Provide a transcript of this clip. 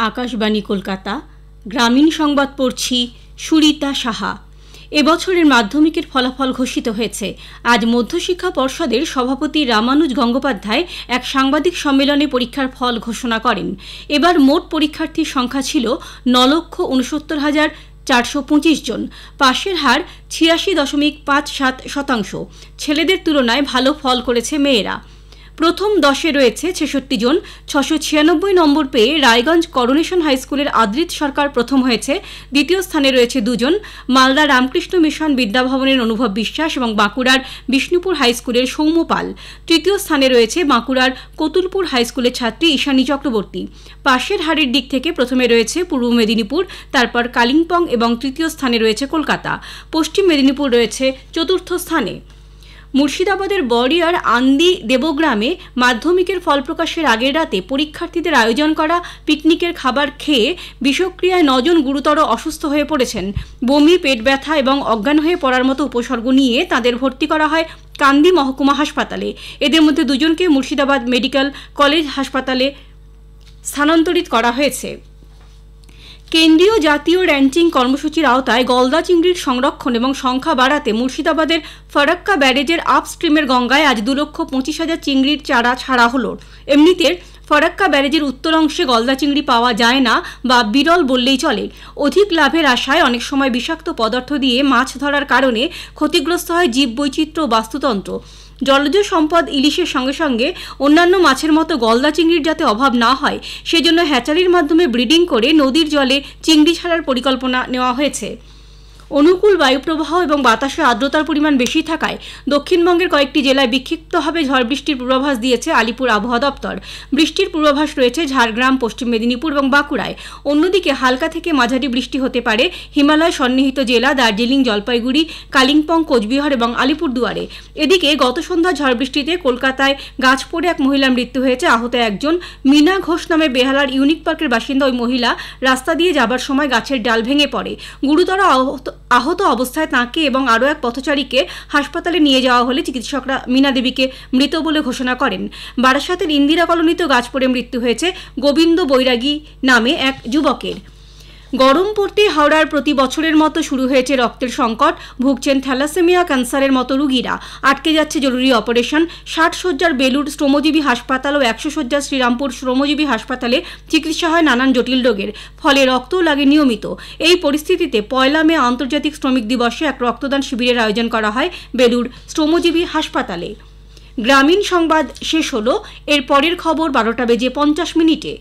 আকাশবাণী কলকাতা গ্রামীণ সংবাদ পড়ছি সুরিতা সাহা। এবছরের মাধ্যমিকের ফলাফল ঘোষিত হয়েছে। আজ মধ্যশিক্ষা পর্ষদের সভাপতি রামানুজ গঙ্গোপাধ্যায় এক সাংবাদিক সম্মেলনে পরীক্ষার ফল ঘোষণা করেন। এবার মোট পরীক্ষার্থীর সংখ্যা ছিল 9,69,425 জন। পাশের হার 86.57%। ছেলেদের তুলনায় ভালো ফল করেছে মেয়েরা। প্রথম 10-এ রয়েছে 66 জন। 696 নম্বর পেয়ে রায়গঞ্জ করোনেশন হাই স্কুলের আদ্রিত সরকার প্রথম হয়েছে। দ্বিতীয় স্থানে রয়েছে 2 জন। মালদা রামকৃষ্ণ মিশন বিদ্যাভবনের অনুভব বিশ্বাস এবং বাঁকুড়ার বিষ্ণুপুর হাই স্কুলের সৌম্য পাল। তৃতীয় স্থানে রয়েছে বাঁকুড়ার কতুলপুর হাই স্কুলের ছাত্রী ঈশানী চক্রবর্তী। পাশের হারের দিক থেকে প্রথমে রয়েছে পূর্ব মেদিনীপুর, তারপর কালিম্পং এবং তৃতীয় স্থানে রয়েছে কলকাতা। পশ্চিম মেদিনীপুর রয়েছে চতুর্থ স্থানে। মুর্শিদাবাদের বড়িয়ার আন্দি দেবগ্রামে মাধ্যমিকের ফল প্রকাশের আগের রাতে পরীক্ষার্থীদের আয়োজন করা পিকনিকের খাবার খেয়ে বিষক্রিয়ায় 9 জন গুরুতর অসুস্থ হয়ে পড়েছেন। বমি, পেট ব্যথা এবং অজ্ঞান হয়ে পড়ার মতো উপসর্গ নিয়ে তাদের ভর্তি করা হয় কান্দি মহকুমা হাসপাতালে। এদের মধ্যে 2 জনকে মুর্শিদাবাদ মেডিকেল কলেজ হাসপাতালে স্থানান্তরিত করা হয়েছে। কেন্দ্রীয় জাতীয় র্যাঞ্চিং কর্মসূচির আওতায় গলদা চিংড়ির সংরক্ষণ এবং সংখ্যা বাড়াতে মুর্শিদাবাদের ফারাক্কা ব্যারেজের আপস্ট্রিমের গঙ্গায় আজ 2,25,000 চিংড়ির চারা ছাড়া হলো। এমনিতে ফারাক্কা ব্যারেজের উত্তর অংশে গলদা চিংড়ি পাওয়া যায় না বা বিরল বললেই চলে। অধিক লাভের আশায় অনেক সময় বিষাক্ত পদার্থ দিয়ে মাছ ধরার কারণে ক্ষতিগ্রস্ত হয় জীববৈচিত্র্য ও বাস্তুতন্ত্র। জলজ সম্পদ ইলিশের সঙ্গে সঙ্গে অন্যান্য মাছের মতো গলদা চিংড়ির যাতে অভাব না হয় সেজন্য হ্যাচারির মাধ্যমে ব্রিডিং করে নদীর জলে চিংড়ি ছাড়ার পরিকল্পনা নেওয়া হয়েছে। অনুকূল বায়ুপ্রবাহ এবং বাতাসে আর্দ্রতার পরিমাণ বেশি থাকায় দক্ষিণবঙ্গের কয়েকটি জেলায় বিক্ষিপ্তভাবে ঝড় বৃষ্টির পূর্বাভাস দিয়েছে আলিপুর আবহাওয়া দপ্তর। বৃষ্টির পূর্বাভাস রয়েছে ঝাড়গ্রাম, পশ্চিম মেদিনীপুর এবং বাঁকুড়ায়। অন্যদিকে হালকা থেকে মাঝারি বৃষ্টি হতে পারে হিমালয় সন্নিহিত জেলা দার্জিলিং, জলপাইগুড়ি, কালিম্পং, কোচবিহার এবং আলিপুরদুয়ারে। এদিকে গত সন্ধ্যা ঝড় বৃষ্টিতে কলকাতায় গাছ পড়ে এক মহিলার মৃত্যু হয়েছে। আহত একজন। মিনা ঘোষ নামে বেহালার ইউনিক পার্কের বাসিন্দা ওই মহিলা রাস্তা দিয়ে যাবার সময় গাছের ডাল ভেঙে পড়ে। গুরুতর আহত অবস্থায় তাঁকে এবং আরও এক পথচারীকে হাসপাতালে নিয়ে যাওয়া হলে চিকিৎসকরা মিনা দেবীকে মৃত বলে ঘোষণা করেন। বারাসাতের ইন্দিরা কলোনিতেও গাছ পড়ে মৃত্যু হয়েছে গোবিন্দ বৈরাগী নামে এক যুবকের। গরম পড়তে হাওড়ার প্রতি বছরের মতো শুরু হয়েছে রক্তের সংকট। ভুগছেন থ্যালাসেমিয়া, ক্যান্সারের মতো রোগীরা। আটকে যাচ্ছে জরুরি অপারেশন। 60 শয্যার বেলুড় শ্রমজীবী হাসপাতাল ও 100 শয্যার শ্রীরামপুর শ্রমজীবী হাসপাতালে চিকিৎসা হয় নানান জটিল রোগের, ফলে রক্তও লাগে নিয়মিত। এই পরিস্থিতিতে 1 মে আন্তর্জাতিক শ্রমিক দিবসে এক রক্তদান শিবিরের আয়োজন করা হয় বেলুড় শ্রমজীবী হাসপাতালে। গ্রামীণ সংবাদ শেষ হলো। এর পরের খবর 12টা বেজে 50 মিনিটে।